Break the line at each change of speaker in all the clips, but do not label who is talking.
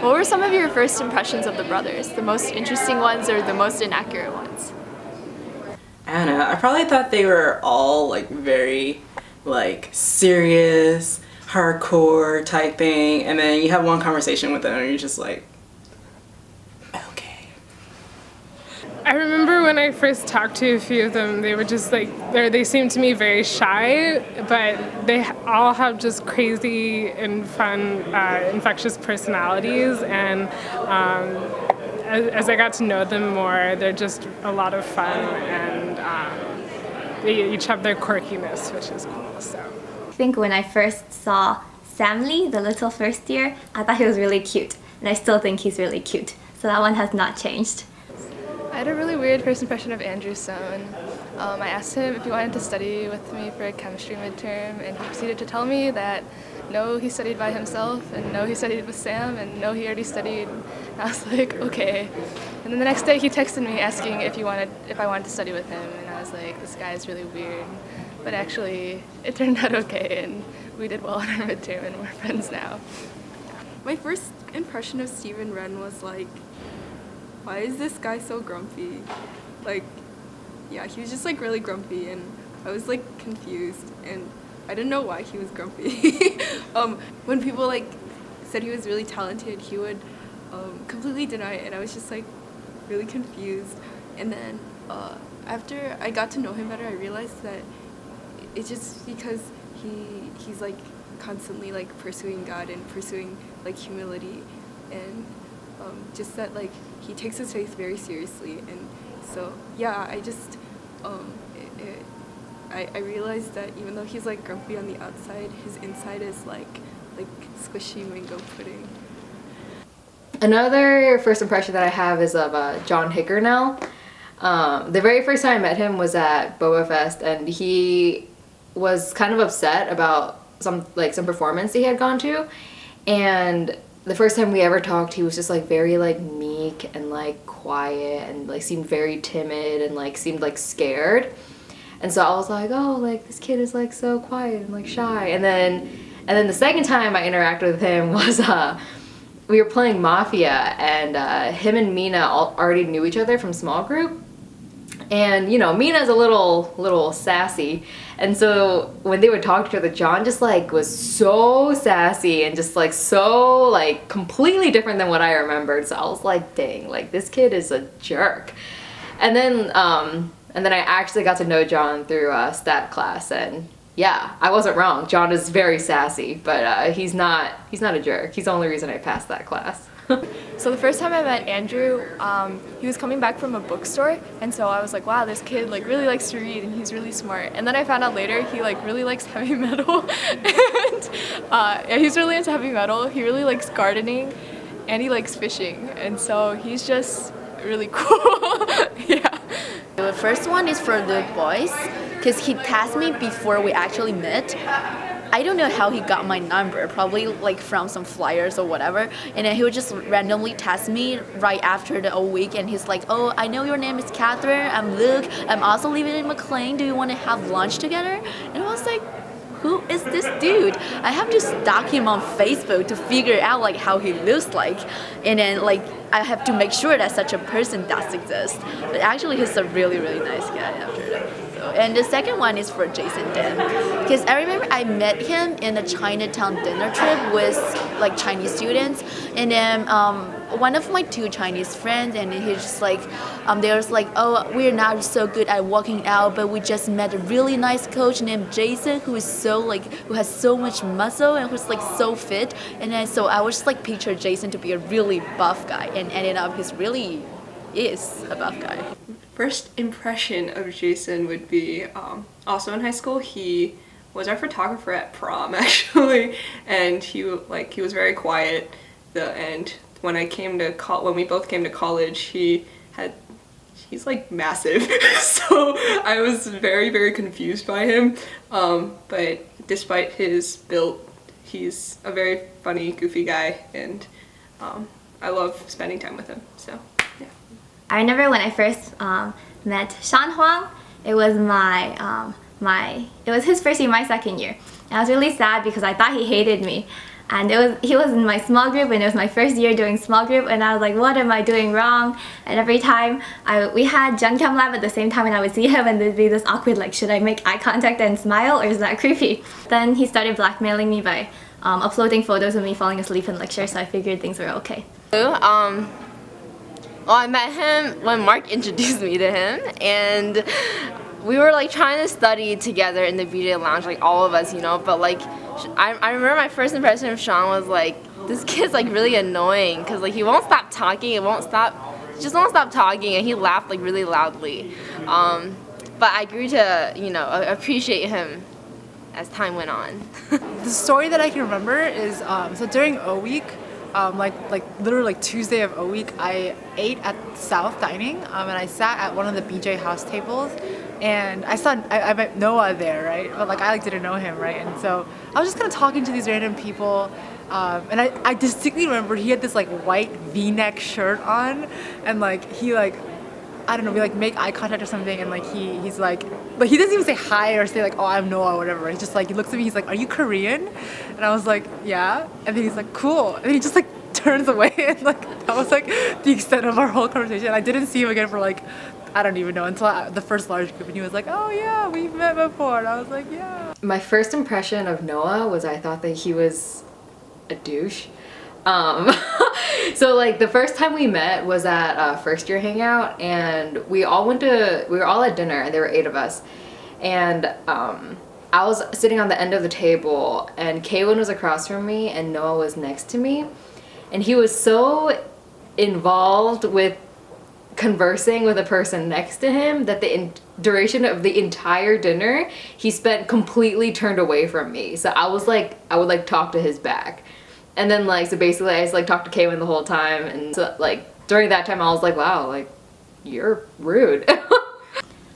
What were some of your first impressions of the brothers? The most interesting ones or the most inaccurate ones?
I don't know. I probably thought they were all like very like serious, hardcore type thing, and then you have one conversation with them and you're just like, okay.
I remember when I first talked to a few of them, they were just like, they seemed to me very shy, but they all have just crazy and fun, infectious personalities, and as I got to know them more, they're just a lot of fun, and they each have their quirkiness, which is cool. So
I think when I first saw Sam Lee, the little first year, I thought he was really cute, and I still think he's really cute. So that one has not changed.
I had a really weird first impression of Andrew Sohn. I asked him if he wanted to study with me for a chemistry midterm, and he proceeded to tell me that no, he studied by himself, and no, he studied with Sam, and no, he already studied. And I was like, okay. And then the next day he texted me asking if I wanted to study with him, and I was like, this guy is really weird. But actually, it turned out okay, and we did well in our midterm, and we're friends now.
My first impression of Steven Wren was like, why is this guy so grumpy? Like, yeah, he was just like really grumpy, and I was like confused, and I didn't know why he was grumpy. When people like said he was really talented, he would completely deny it, and I was just like really confused. And then after I got to know him better, I realized that it's just because he's like constantly like pursuing God and pursuing like humility, and just that like he takes his faith very seriously. And so yeah, I just I realized that even though he's like grumpy on the outside, his inside is like squishy mango pudding.
Another first impression that I have is of John Hickernell. The very first time I met him was at Boba Fest, and he was kind of upset about some performance he had gone to, and the first time we ever talked, he was just like very like meek and like quiet and like seemed very timid and like seemed like scared. And so I was like, oh, like this kid is like so quiet and like shy. And then the second time I interacted with him was we were playing Mafia, and him and Mina already knew each other from small group. And you know, Mina's a little sassy, and so when they would talk to each other, John just like was so sassy and just like so like completely different than what I remembered. So I was like, dang, like this kid is a jerk. And then I actually got to know John through stat class, and yeah, I wasn't wrong. John is very sassy, but he's not a jerk. He's the only reason I passed that class.
So the first time I met Andrew, he was coming back from a bookstore, and so I was like, wow, this kid like really likes to read and he's really smart. And then I found out later he like really likes heavy metal, and yeah, he's really into heavy metal. He really likes gardening, and he likes fishing, and so he's just really cool. Yeah.
The first one is for the boys, because he tasked me before we actually met. I don't know how he got my number, probably like from some flyers or whatever, and then he would just randomly text me right after the whole week, and he's like, oh, I know your name is Catherine, I'm Luke, I'm also living in McLean, do you want to have lunch together? And I was like, who is this dude? I have to stalk him on Facebook to figure out like how he looks like, and then like I have to make sure that such a person does exist. But actually he's a really, really nice guy after that. And the second one is for Jason Dan, because I remember I met him in a Chinatown dinner trip with like Chinese students, and then one of my two Chinese friends, and he's just like, they was like, oh, we're not so good at walking out, but we just met a really nice coach named Jason who is who has so much muscle and who's like so fit, and then so I was just like picture Jason to be a really buff guy, and ended up he's really is a buff guy.
First impression of Jason would be also in high school. He was our photographer at prom actually, and he was very quiet. And when we both came to college, he's like massive, so I was very, very confused by him. But despite his build, he's a very funny, goofy guy, and I love spending time with him. So.
I remember when I first met Shan Huang, it was it was his first year, my second year. And I was really sad because I thought he hated me. And he was in my small group, and it was my first year doing small group, and I was like, what am I doing wrong? And every time we had Jung Chem Lab at the same time, and I would see him, and there'd be this awkward, like, should I make eye contact and smile, or is that creepy? Then he started blackmailing me by uploading photos of me falling asleep in lecture, so I figured things were okay.
Well, I met him when Mark introduced me to him, and we were like trying to study together in the BJ lounge, like all of us, you know, but like I remember my first impression of Sean was like, this kid's like really annoying, because like he won't stop talking, he just won't stop talking, and he laughed like really loudly. But I grew to, you know, appreciate him as time went on.
The story that I can remember is, so during O Week, like literally like Tuesday of O Week, I ate at South Dining, and I sat at one of the BJ house tables, and I met Noah there, right? But like I like didn't know him, right? And so I was just kind of talking to these random people, and I distinctly remember he had this like white V-neck shirt on, and like he like, I don't know, we like make eye contact or something, and like he's like, but he doesn't even say hi or say like, oh, I'm Noah or whatever. He's just like, he looks at me, he's like, are you Korean? And I was like, yeah. And then he's like, cool. And then he just like turns away, and like that was like the extent of our whole conversation. I didn't see him again for like, I don't even know, until the first large group, and he was like, oh yeah, we've met before. And I was like, yeah.
My first impression of Noah was I thought that he was a douche. So like the first time we met was at first year hangout, and we were all at dinner, and there were 8 of us, and I was sitting on the end of the table, and Kaylin was across from me, and Noah was next to me, and he was so involved with conversing with a person next to him that the duration of the entire dinner he spent completely turned away from me. So I was like, I would like talk to his back. And then like, so basically I just like talked to Kaylin the whole time, and so like during that time I was like, wow, like you're rude.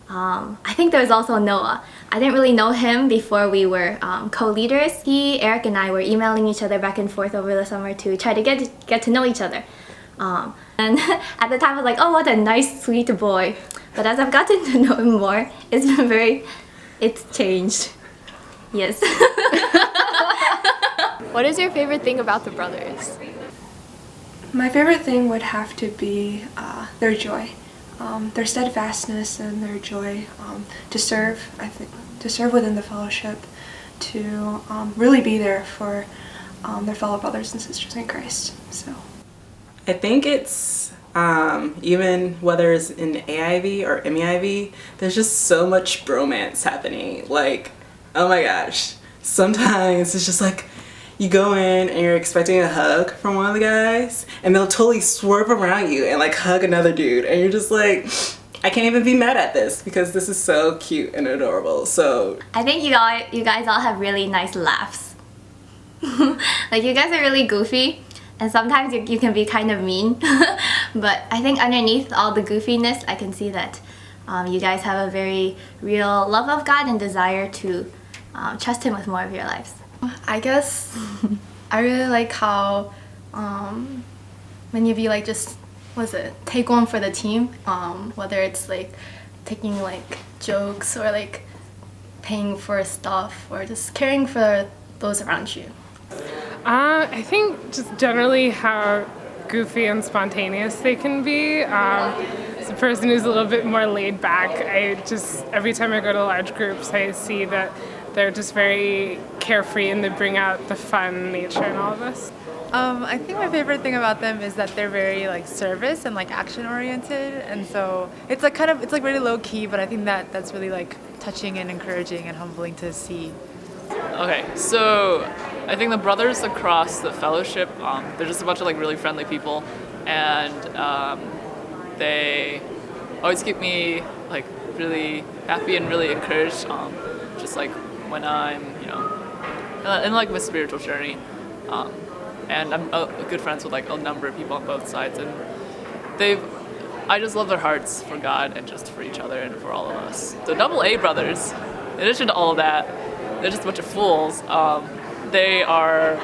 I think there was also Noah. I didn't really know him before we were co-leaders. Eric and I were emailing each other back and forth over the summer to try to get to know each other. And at the time I was like, oh, what a nice sweet boy. But as I've gotten to know him more, it's changed. Yes.
What is your favorite thing about the brothers?
My favorite thing would have to be their joy, their steadfastness and their joy to serve, I think, to serve within the fellowship, to really be there for their fellow brothers and sisters in Christ. So
I think it's even whether it's in AIV or MEIV, there's just so much bromance happening. Like, oh my gosh, sometimes it's just like you go in and you're expecting a hug from one of the guys, and they'll totally swerve around you and like hug another dude, and you're just like, I can't even be mad at this because this is so cute and adorable. So
I think you guys all have really nice laughs. Like you guys are really goofy, and sometimes you can be kind of mean. But I think underneath all the goofiness, I can see that you guys have a very real love of God and desire to trust Him with more of your lives.
I guess I really like how when you be like just take one for the team, whether it's like taking like jokes or like paying for stuff or just caring for those around you.
I think just generally how goofy and spontaneous they can be. As a person who's a little bit more laid back, every time I go to large groups, I see that they're just very carefree and they bring out the fun nature in all of us.
I think my favorite thing about them is that they're very like service and like action oriented, and so it's like really low key, but I think that's really like touching and encouraging and humbling to see.
Okay, so I think the brothers across the fellowship, they're just a bunch of like really friendly people, and they always keep me like really happy and really encouraged, just like when I'm, in like my spiritual journey, and I'm good friends with like a number of people on both sides, and I just love their hearts for God and just for each other and for all of us. The AA brothers, in addition to all of that, they're just a bunch of fools. They are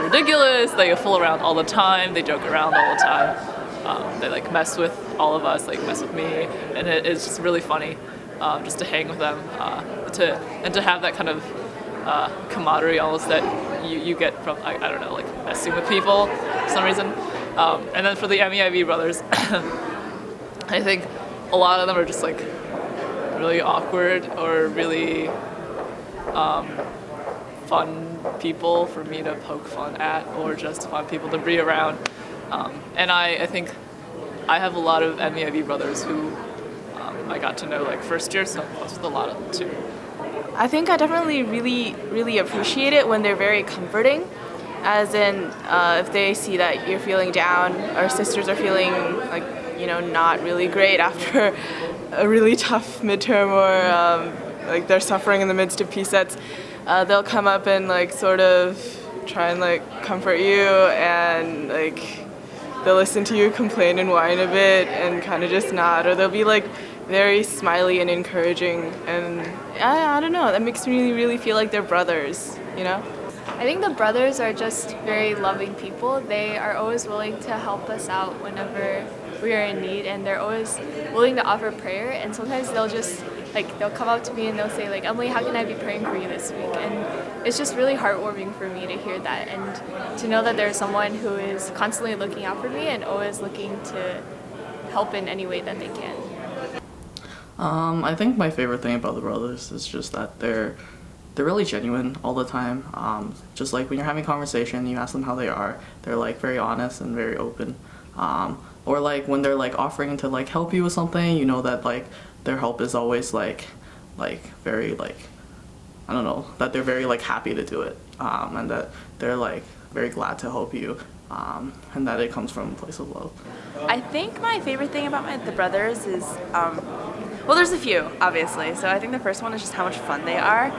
ridiculous, they fool around all the time, they joke around all the time. They like mess with all of us, like mess with me, and it's just really funny just to hang with them, to have that kind of camaraderie almost that you get from I don't know, like messing with people for some reason. And then for the AAIV brothers, I think a lot of them are just like really awkward or really fun people for me to poke fun at, or just fun people to be around. And I think I have a lot of AAIV brothers who I got to know like first year, so I was with a lot of them too.
I think I definitely really appreciate it when they're very comforting, as in if they see that you're feeling down, or sisters are feeling like, you know, not really great after a really tough midterm, or like they're suffering in the midst of PSETs, they'll come up and like sort of try and like comfort you, and like they'll listen to you complain and whine a bit and kind of just nod, or they'll be like very smiley and encouraging, and I don't know, that makes me really feel like they're brothers, you know?
I think the brothers are just very loving people. They are always willing to help us out whenever we are in need, and they're always willing to offer prayer. And sometimes they'll just they'll come up to me and they'll say like, Emily, how can I be praying for you this week? And it's just really heartwarming for me to hear that, and to know that there's someone who is constantly looking out for me and always looking to help in any way that they can.
I think my favorite thing about the brothers is just that they're really genuine all the time. Just like when you're having a conversation, you ask them how they are, they're like very honest and very open. Or like when they're like offering to like help you with something, you know that like their help is always like very like, I don't know, that they're very like happy to do it, and that they're like very glad to help you, and that it comes from a place of love.
I think my favorite thing about the brothers is, well, there's a few, obviously. So I think the first one is just how much fun they are.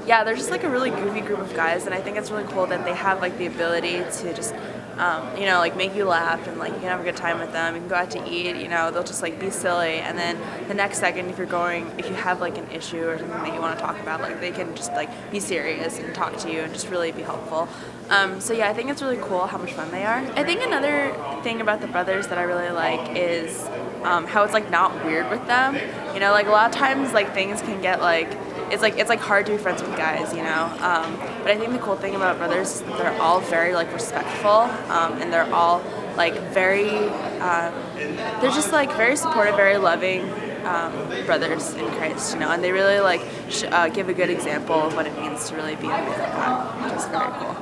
Yeah, they're just like a really goofy group of guys, and I think it's really cool that they have like the ability to just, you know, like make you laugh, and like you can have a good time with them. You can go out to eat, you know, they'll just like be silly, and then the next second if you have like an issue or something that you want to talk about, like they can just like be serious and talk to you and just really be helpful. So yeah, I think it's really cool how much fun they are. I think another thing about the brothers that I really like is how it's like not weird with them. You know, like a lot of times like things can get like, it's like hard to be friends with guys, you know. But I think the cool thing about brothers is that they're all very like respectful, and they're all like very, they're just like very supportive, very loving brothers in Christ, you know. And they really like give a good example of what it means to really be a man of God, which is very cool.